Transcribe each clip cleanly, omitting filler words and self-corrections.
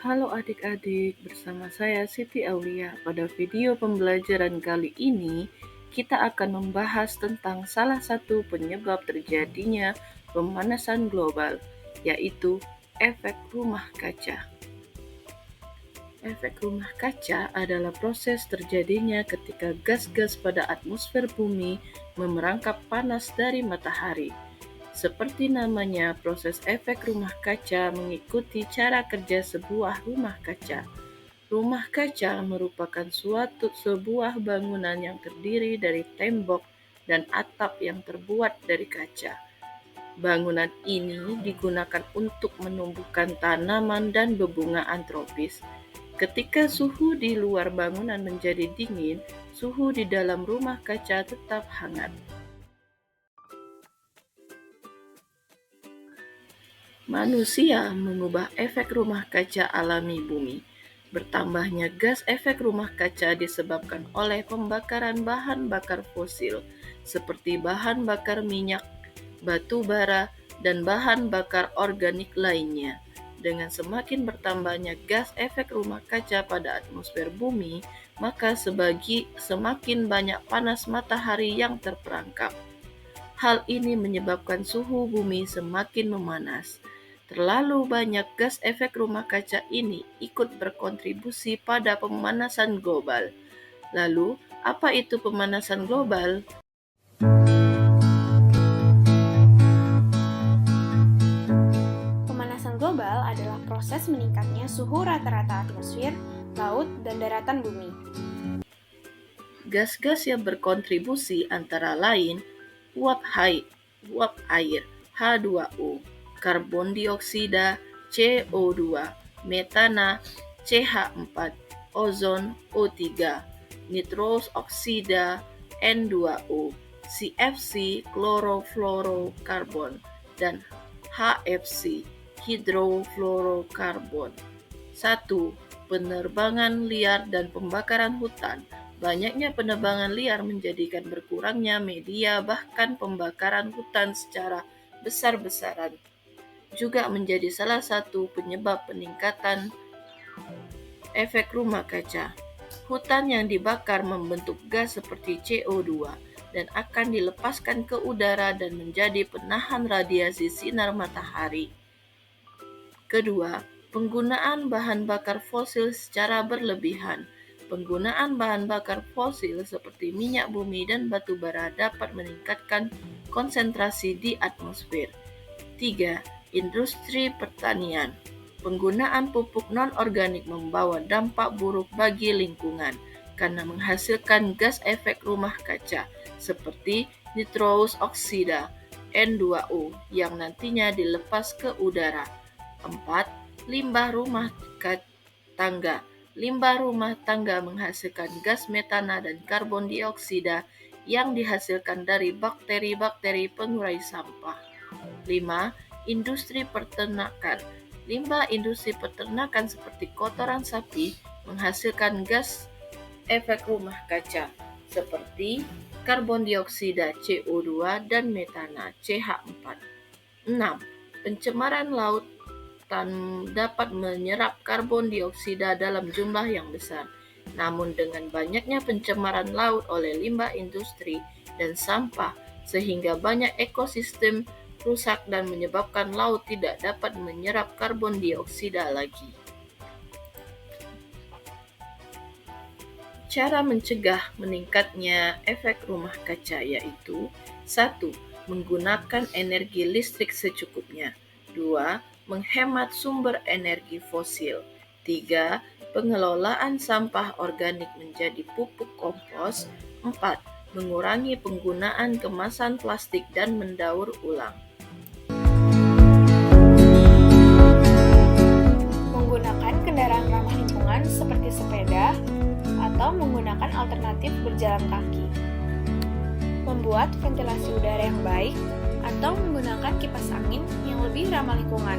Halo adik-adik, bersama saya Siti Aulia. Pada video pembelajaran kali ini, kita akan membahas tentang salah satu penyebab terjadinya pemanasan global, yaitu efek rumah kaca. Efek rumah kaca adalah proses terjadinya ketika gas-gas pada atmosfer bumi memerangkap panas dari matahari. Seperti namanya, proses efek rumah kaca mengikuti cara kerja sebuah rumah kaca. Rumah kaca merupakan sebuah bangunan yang terdiri dari tembok dan atap yang terbuat dari kaca. Bangunan ini digunakan untuk menumbuhkan tanaman dan bebungaan tropis. Ketika suhu di luar bangunan menjadi dingin, suhu di dalam rumah kaca tetap hangat. Manusia mengubah efek rumah kaca alami bumi. Bertambahnya gas efek rumah kaca disebabkan oleh pembakaran bahan bakar fosil seperti bahan bakar minyak, batu bara, dan bahan bakar organik lainnya. Dengan semakin bertambahnya gas efek rumah kaca pada atmosfer bumi, maka semakin banyak panas matahari yang terperangkap. Hal ini menyebabkan suhu bumi semakin memanas. Terlalu banyak gas efek rumah kaca ini ikut berkontribusi pada pemanasan global. Lalu, apa itu pemanasan global? Pemanasan global adalah proses meningkatnya suhu rata-rata atmosfer, laut, dan daratan bumi. Gas-gas yang berkontribusi antara lain uap air H2O, karbon dioksida CO2, metana CH4, ozon O3, nitrous oksida N2O, CFC klorofluorokarbon, dan HFC hidrofluorokarbon. 1. Penerbangan liar dan pembakaran hutan. Banyaknya penebangan liar menjadikan berkurangnya media, bahkan pembakaran hutan secara besar-besaran juga menjadi salah satu penyebab peningkatan efek rumah kaca. Hutan yang dibakar membentuk gas seperti CO2 dan akan dilepaskan ke udara dan menjadi penahan radiasi sinar matahari. Kedua, penggunaan bahan bakar fosil secara berlebihan. Penggunaan bahan bakar fosil seperti minyak bumi dan batu bara dapat meningkatkan konsentrasi di atmosfer. 3. Industri pertanian. Penggunaan pupuk non-organik membawa dampak buruk bagi lingkungan karena menghasilkan gas efek rumah kaca seperti nitrous oksida N2O yang nantinya dilepas ke udara. 4. Limbah rumah tangga. Limbah rumah tangga menghasilkan gas metana dan karbon dioksida yang dihasilkan dari bakteri-bakteri pengurai sampah. 5. Industri peternakan. Limbah industri peternakan seperti kotoran sapi menghasilkan gas efek rumah kaca seperti karbon dioksida CO2 dan metana CH4. 6. Pencemaran laut dapat menyerap karbon dioksida dalam jumlah yang besar. Namun dengan banyaknya pencemaran laut oleh limbah industri dan sampah, sehingga banyak ekosistem rusak dan menyebabkan laut tidak dapat menyerap karbon dioksida lagi. Cara mencegah meningkatnya efek rumah kaca yaitu 1. Menggunakan energi listrik secukupnya. 2. Menghemat sumber energi fosil. 3. Pengelolaan sampah organik menjadi pupuk kompos. 4. Mengurangi penggunaan kemasan plastik dan mendaur ulang. Menggunakan kendaraan ramah lingkungan seperti sepeda atau menggunakan alternatif berjalan kaki. Membuat ventilasi udara yang baik atau menggunakan kipas angin yang lebih ramah lingkungan.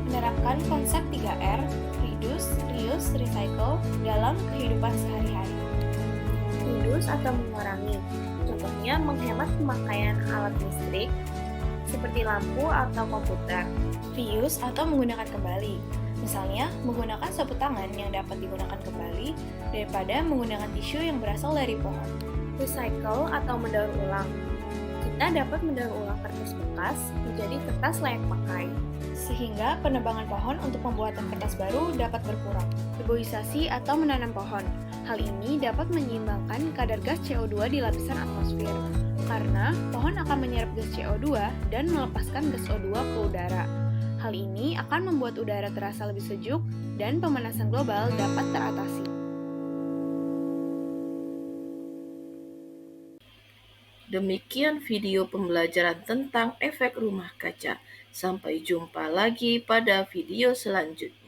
Menerapkan konsep 3R, reduce, reuse, recycle dalam kehidupan sehari-hari. Reduce atau mengurangi, contohnya menghemat pemakaian alat listrik seperti lampu atau komputer. Reuse atau menggunakan kembali, Misalnya, menggunakan sapu tangan yang dapat digunakan kembali daripada menggunakan tisu yang berasal dari pohon. Recycle atau mendaur ulang. Kita dapat mendaur ulang kertas bekas menjadi kertas layak pakai, sehingga penebangan pohon untuk pembuatan kertas baru dapat berkurang. Reboisasi atau menanam pohon. Hal ini dapat menyeimbangkan kadar gas CO2 di lapisan atmosfer, karena pohon akan menyerap gas CO2 dan melepaskan gas O2 ke udara. Hal ini akan membuat udara terasa lebih sejuk dan pemanasan global dapat teratasi. Demikian video pembelajaran tentang efek rumah kaca. Sampai jumpa lagi pada video selanjutnya.